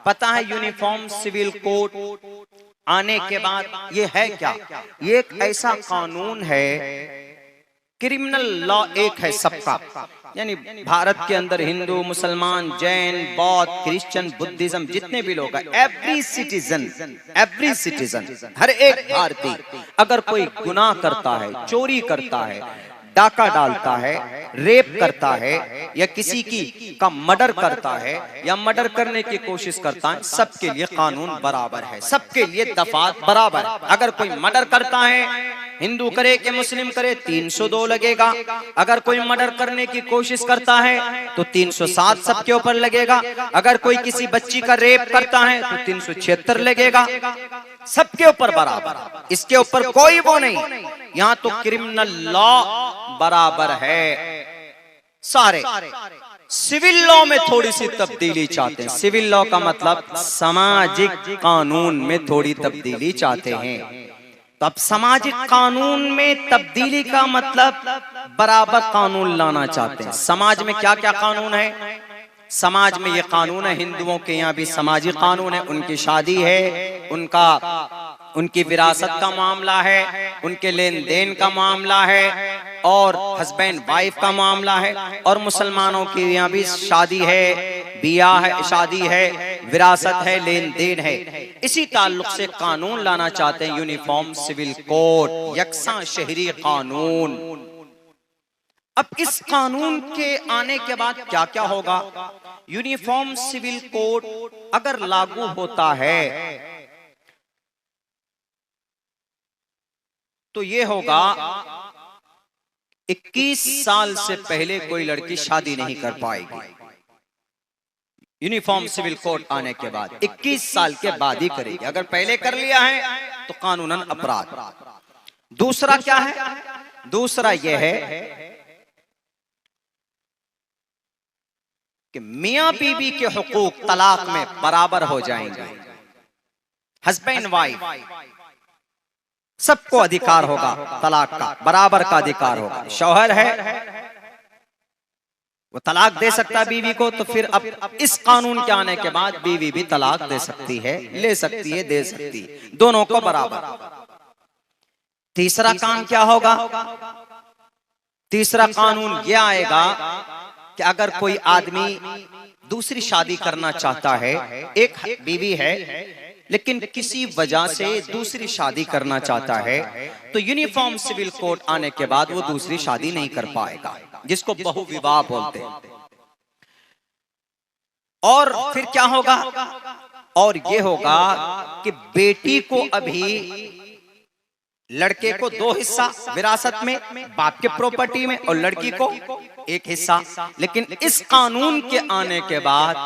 पता है uniform civil code आने के बाद ये है क्या? ये एक ऐसा कानून है, क्रिमिनल लॉ एक है सबका, यानी भारत के अंदर हिंदू, मुसलमान, जैन, बौद्ध, क्रिश्चियन, बुद्धिज्म जितने भी लोग हैं, एवरी सिटीजन, हर एक भारतीय अगर कोई गुनाह करता है, चोरी करता है, डाका डालता है, रेप करता है, या किसी का मर्डर करता है, या मर्डर करने की कोशिश करता है, सबके लिए कानून बराबर है, सबके लिए दफात बराबर है। अगर कोई मर्डर करता है, हिंदू करे कि मुस्लिम करे, 302 लगेगा। अगर कोई मर्डर करने की कोशिश करता है तो 307 सबके ऊपर लगेगा। अगर कोई किसी बच्ची का रेप करता है तो 376 लगेगा। सबके ऊपर बराबर, इसके ऊपर कोई वो नहीं। यहाँ तो क्रिमिनल लॉ बराबर है सारे। सिविल लॉ में थोड़ी सी तब्दीली चाहते हैं। सिविल लॉ का मतलब सामाजिक कानून में थोड़ी तब्दीली चाहते हैं। तो अब सामाजिक कानून में तब्दीली का मतलब बराबर कानून लाना चाहते हैं। समाज में क्या क्या कानून है? समाज में ये कानून है, हिंदुओं के यहाँ भी सामाजिक कानून है, उनकी शादी है, उनकी विरासत का मामला है, उनके लेन देन का मामला है, और हस्बैंड वाइफ का मामला है। और मुसलमानों के यहाँ भी शादी है, बियाह है, शादी है, विरासत है, लेन देन है। इसी ताल्लुक से कानून लाना चाहते हैं, यूनिफॉर्म सिविल कोड, यकसा शहरी कानून। अब इस कानून के आने के बाद क्या क्या होगा? यूनिफॉर्म सिविल कोड अगर लागू होता है तो ये होगा, 21 साल से पहले कोई लड़की शादी नहीं कर पाएगी। यूनिफॉर्म सिविल कोड आने के बाद 21 साल के बाद ही करेगी। अगर पहले कर लिया है तो कानूनन अपराध। दूसरा क्या है? दूसरा यह है कि मियां बीबी के हुकूक तलाक में बराबर हो जाएंगे। हस्बैंड वाइफ सबको अधिकार होगा तलाक का, बराबर का अधिकार होगा। शौहर है वो तलाक दे सकता बीवी को, तो फिर अब इस कानून के आने के बाद बीवी भी तलाक दे सकती है, ले सकती है, दे सकती है, दोनों को बराबर। तीसरा काम क्या होगा? तीसरा कानून यह आएगा कि अगर कोई आदमी दूसरी शादी करना चाहता है, एक बीवी है लेकिन किसी वजह से दूसरी शादी करना चाहता है, तो यूनिफॉर्म सिविल कोड आने के बाद वो दूसरी शादी नहीं कर पाएगा, जिसको बहुविवाह बोलते हैं। और फिर क्या होगा? और ये होगा कि बेटी को अभी लड़के को 2 हिस्सा विरासत में, बाप के प्रॉपर्टी में, और लड़की को 1 हिस्सा। लेकिन इस कानून के आने के बाद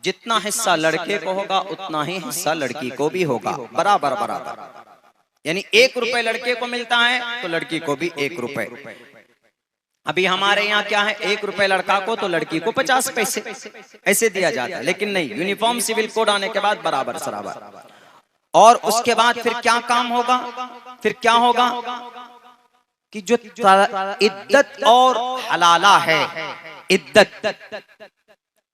जितना हिस्सा लड़के को होगा उतना ही हिस्सा लड़की को भी होगा, बराबर बराबर। यानी 1 रुपए लड़के को मिलता है तो लड़की को भी 1 रुपए। अभी हमारे यहाँ क्या है, 1 रुपए लड़का को तो लड़की को 50 पैसे ऐसे दिया जाता है। लेकिन नहीं, यूनिफॉर्म सिविल कोड आने के बाद बराबर सराबर। और उसके बाद फिर क्या काम होगा? फिर क्या होगा कि जो इद्दत और हलाला है, इद्दत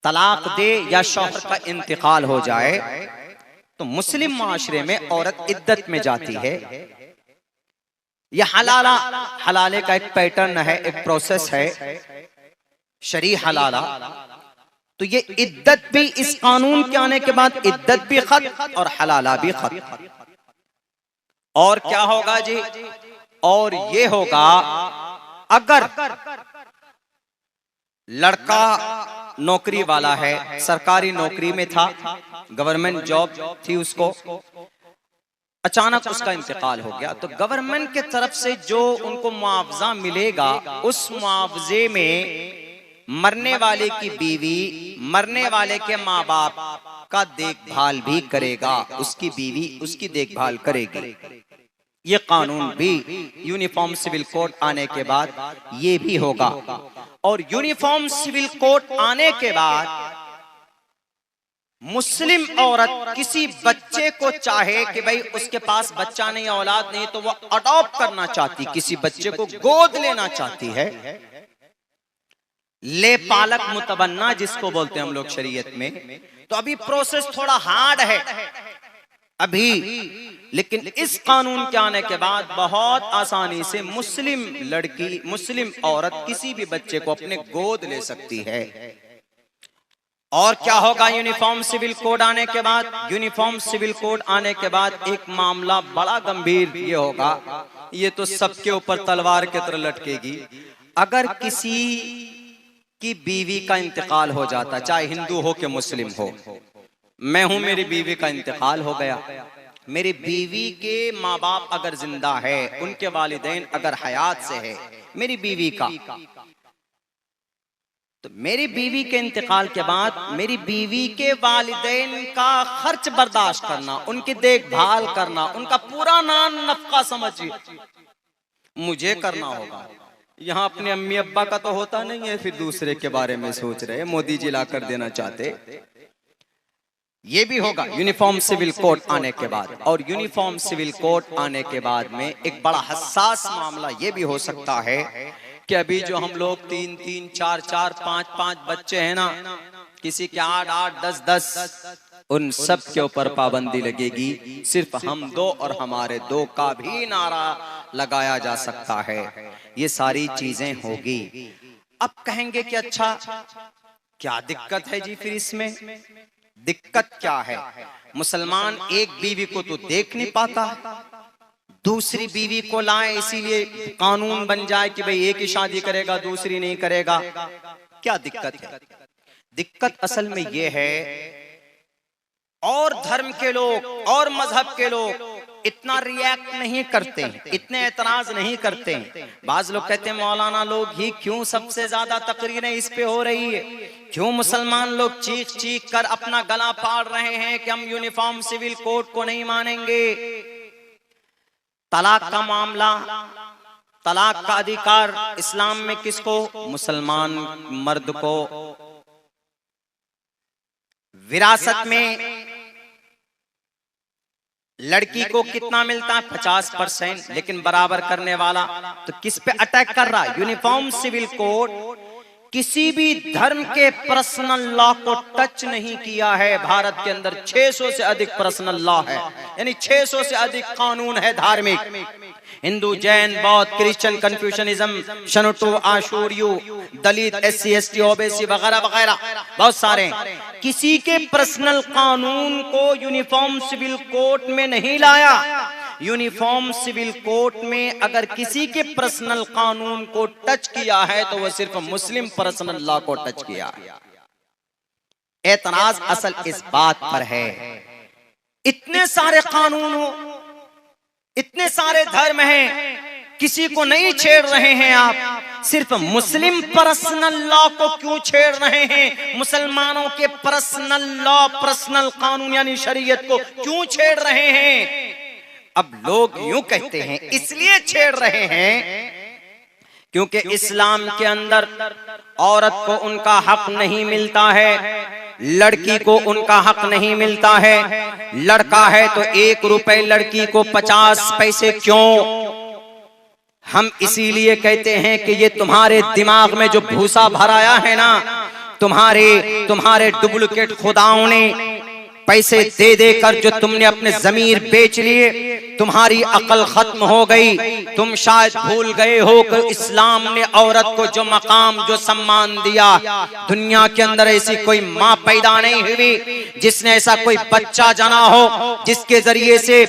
तलाक दे या शौहर का इंतकाल हो जाए, तो मुस्लिम माशरे में औरत इद्दत में जाती है। यह हलाले का एक पैटर्न है, एक प्रोसेस है, शरी हलाला। तो ये इद्दत भी इस कानून के आने के बाद इद्दत भी खत्म और हलाला भी खत्म। और क्या होगा जी? और ये होगा, अगर लड़का नौकरी वाला है, सरकारी नौकरी में था, गवर्नमेंट जॉब थी उसको, अचानक उसका इंतकाल हो गया, तो गवर्नमेंट के तरफ से जो उनको मुआवजा मिलेगा, उस मुआवजे में मरने वाले की बीवी मरने वाले के माँ बाप का देखभाल भी करेगा, उसकी बीवी उसकी देखभाल करेगी। ये कानून भी यूनिफॉर्म सिविल कोड आने के बाद ये भी होगा। और यूनिफॉर्म सिविल कोड आने के बाद मुस्लिम औरत किसी बच्चे को चाहे कि भाई उसके पास बच्चा नहीं, औलाद नहीं, तो वो अडॉप्ट करना चाहती, किसी बच्चे को गोद लेना चाहती है, ले पालक मुतबन्ना जिसको बोलते हैं हम लोग शरीयत में, तो अभी प्रोसेस थोड़ा हार्ड है अभी, लेकिन इस कानून के आने के बाद बहुत आसानी से मुस्लिम लड़की, मुस्लिम औरत किसी भी बच्चे को अपने गोद ले सकती है। और क्या होगा यूनिफॉर्म सिविल कोड आने के बाद? यूनिफॉर्म सिविल कोड आने के बाद एक मामला बड़ा गंभीर ये होगा, ये तो सबके ऊपर तलवार की तरह लटकेगी। अगर किसी की बीवी का इंतकाल हो जाता, चाहे हिंदू हो कि मुस्लिम हो, मैं हूं, मेरी बीवी का इंतकाल हो गया, मेरी बीवी के माँ बाप अगर जिंदा है, उनके वालिदैन अगर हयात से है, मेरी बीवी का, तो मेरी बीवी के इंतकाल के बाद मेरी बीवी के वालिदैन का खर्च बर्दाश्त करना, उनकी देखभाल करना, उनका पूरा नान नफका समझिए मुझे करना होगा। यहाँ अपने अम्मी अब्बा का तो होता नहीं है, फिर दूसरे के बारे में सोच रहे, मोदी जी ला कर देना चाहते। ये भी होगा यूनिफॉर्म सिविल कोड आने के बाद। और यूनिफॉर्म सिविल कोड आने के बाद में एक बड़ा हसास मामला ये भी हो सकता है कि अभी जो हम लोग 3-3, 4-4, 5-5 बच्चे हैं ना, किसी के 8-8, 10-10, उन सब के ऊपर पाबंदी लगेगी। सिर्फ हम दो और हमारे दो का भी नारा लगाया जा सकता है। ये सारी चीजें होगी। अब कहेंगे कि अच्छा क्या दिक्कत है जी? फिर इसमें दिक्कत क्या है? मुसलमान एक बीवी को तो देख नहीं पाता, दूसरी बीवी को लाए इसीलिए कानून बन जाए कि भाई एक ही शादी करेगा, दूसरी नहीं करेगा। क्या दिक्कत है? दिक्कत असल में यह है, और धर्म के लोग और मजहब के लोग इतना रिएक्ट नहीं करते, इतने एतराज नहीं करते। बाज लोग कहते हैं मौलाना लोग ही क्यों सबसे ज्यादा तकरीरें इस पे हो रही है, क्यों मुसलमान लोग चीख चीख कर अपना गला फाड़ रहे हैं कि हम यूनिफॉर्म सिविल कोड को नहीं मानेंगे। तलाक का मामला, तलाक का अधिकार इस्लाम में किसको? मुसलमान मर्द को। विरासत में लड़की को कितना मिलता है? 50%, लेकिन बराबर करने वाला तो किस पे अटैक कर रहा है? यूनिफॉर्म सिविल कोड किसी भी धर्म के पर्सनल लॉ को टच नहीं किया है। भारत के अंदर 600 से अधिक पर्सनल लॉ है, यानी 600 से अधिक कानून है धार्मिक। हिंदू, जैन, बौद्ध, क्रिश्चियन, कन्फ्यूशनिज्म, शनुटो, आशूरियो, दलित, SC, ST, ओबीसी वगैरह वगैरह बहुत सारे। किसी के पर्सनल कानून को यूनिफॉर्म सिविल कोड में नहीं लाया। यूनिफॉर्म सिविल कोड में अगर किसी के पर्सनल कानून को टच किया है तो वह सिर्फ मुस्लिम पर्सनल लॉ को टच किया है। एतराज असल इस बात पर है, इतने सारे कानून हो, इतने सारे धर्म हैं, किसी को नहीं छेड़ रहे हैं आप, सिर्फ मुस्लिम पर्सनल लॉ को क्यों छेड़ रहे हैं? मुसलमानों के पर्सनल लॉ, पर्सनल कानून यानी शरीयत को क्यों छेड़ रहे हैं? अब लोग यूं कहते हैं इसलिए छेड़ रहे हैं क्योंकि इस्लाम के अंदर औरत को उनका हक नहीं मिलता है, लड़की को उनका हक नहीं मिलता है। लड़का है तो 1 रुपए, लड़की को 50 पैसे क्यों? हम इसीलिए कहते हैं कि ये तुम्हारे दिमाग में जो भूसा भराया है ना, तुम्हारे डुप्लीकेट खुदाओं ने पैसे दे देकर जो तुमने अपने जमीर बेच लिए, तुम्हारी अकल खत्म हो गई। तुम शायद भूल गए हो कि इस्लाम ने औरत को जो मकाम, जो सम्मान दिया, दुनिया के अंदर ऐसी कोई माँ पैदा नहीं हुई जिसने ऐसा कोई बच्चा जना हो जिसके जरिए से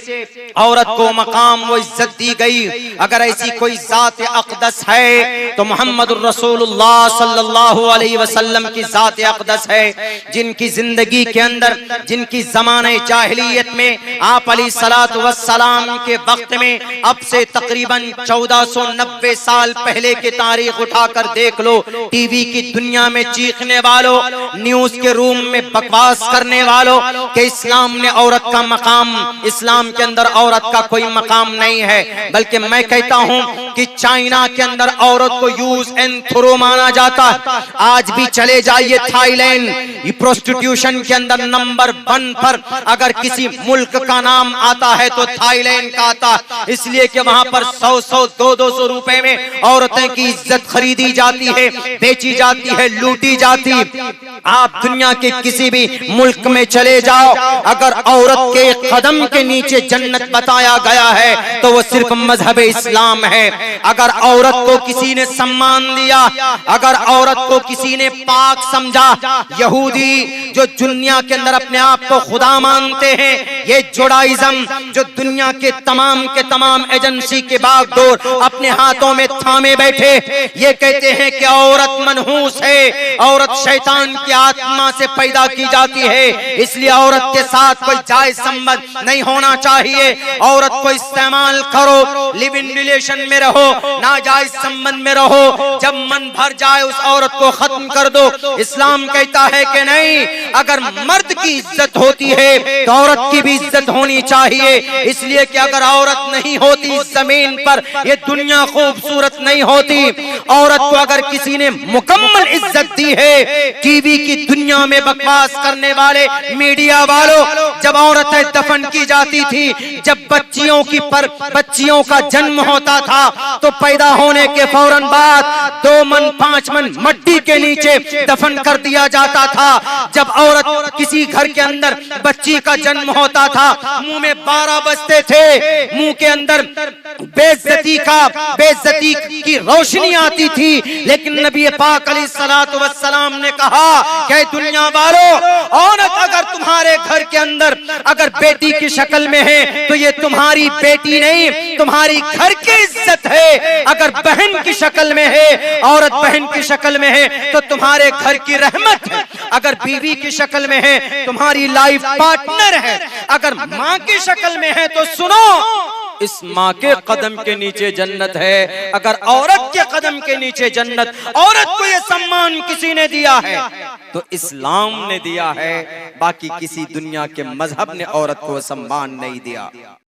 औरत को मकाम, वो इज्जत दी गई। अगर ऐसी कोई जात अक़दस है तो मोहम्मद रसूलुल्लाह सल्लल्लाहु अलैहि वसल्लम की जात अक़दस है, जिनकी जिंदगी के अंदर, जिनकी ज़माने जाहिलियत में आप अलैहिस्सलातु वस्सलाम के वक्त में, अब से तकरीबन 1490 साल पहले की तारीख उठाकर देख लो। टीवी की दुनिया में चीखने वालों, न्यूज के रूम में बकवास करने वालों कि इस्लाम ने औरत का मकाम, इस्लाम के अंदर औरत का कोई मकाम नहीं है, बल्कि मैं कहता हूं कि चाइना के अंदर औरत को यूज एंड थ्रो माना जाता है। आज भी चले जाइए थाईलैंड, प्रोस्टिट्यूशन के अंदर नंबर 1 पर अगर किसी मुल्क का नाम आता है तो थाईलैंड थाईलैंड का आता, इसलिए कि वहां पर 100-100, 200-200 रुपए में औरतें की इज्जत खरीदी जाती है, बेची जाती है, लूटी जाती। आप दुनिया के किसी भी मुल्क में चले जाओ, अगर औरत के कदम के नीचे जन्नत बताया गया है तो वो सिर्फ मजहब इस्लाम है। अगर औरत को किसी ने सम्मान दिया, अगर औरत को किसी ने पाक समझा, यहूदी जो दुनिया के अंदर अपने आप को खुदा मानते हैं, ये जुडाइज्म जो दुनिया के तमाम एजेंसी के बागडोर अपने हाथों में थामे बैठे, ये कहते हैं कि औरत मनहूस है, औरत शैतान की आत्मा से पैदा की जाती है, इसलिए औरत के साथ कोई जायज संबंध नहीं होना चाहिए। औरत को इस्तेमाल करो, लिव इन रिलेशन में रहो, नाजायज संबंध में रहो, जब मन भर जाए उस औरत को खत्म कर दो। इस्लाम कहता है कि नहीं, अगर मर्द की इज्जत होती है तो औरत की भी इज्जत होनी चाहिए, इसलिए कि अगर औरत नहीं होती इस जमीन पर ये दुनिया खूबसूरत नहीं होती। औरत को अगर किसी ने मुकम्मल इज्जत दी है, टीवी की दुनिया में बकवास करने वाले मीडिया वालों, जब औरतें दफन की जाती थी, जब बच्चियों का जन्म होता था तो पैदा होने के फौरन बाद 2 मन 5 मन मट्टी के नीचे दफन कर दिया जाता था। जब औरत किसी घर के अंदर बच्ची का जन्म होता था, मुंह में 12 बजते थे, मुंह के अंदर बेइज्जती की रोशनी आती थी, लेकिन नबी पाक अलैहिस्सलातु वस्सलाम ने कहा कि दुनिया वालों, औरत अगर तुम्हारे घर के अंदर अगर बेटी की शक्ल में है तो ये तुम्हारी बेटी नहीं, तुम्हारी घर की इज्जत है। अगर बहन की शक्ल में है, औरत बहन की शक्ल में है तो तुम्हारे घर की रहमत है। अगर बीवी की शक्ल में है, तुम्हारी लाइफ पार्टनर है। अगर माँ की शक्ल में है तो सुनो, इस माँ के कदम के नीचे जन्नत है। अगर औरत के कदम के नीचे जन्नत, औरत को ये सम्मान किसी ने दिया है तो इस्लाम ने दिया है, बाकी किसी दुनिया के मजहब ने औरत को सम्मान नहीं दिया।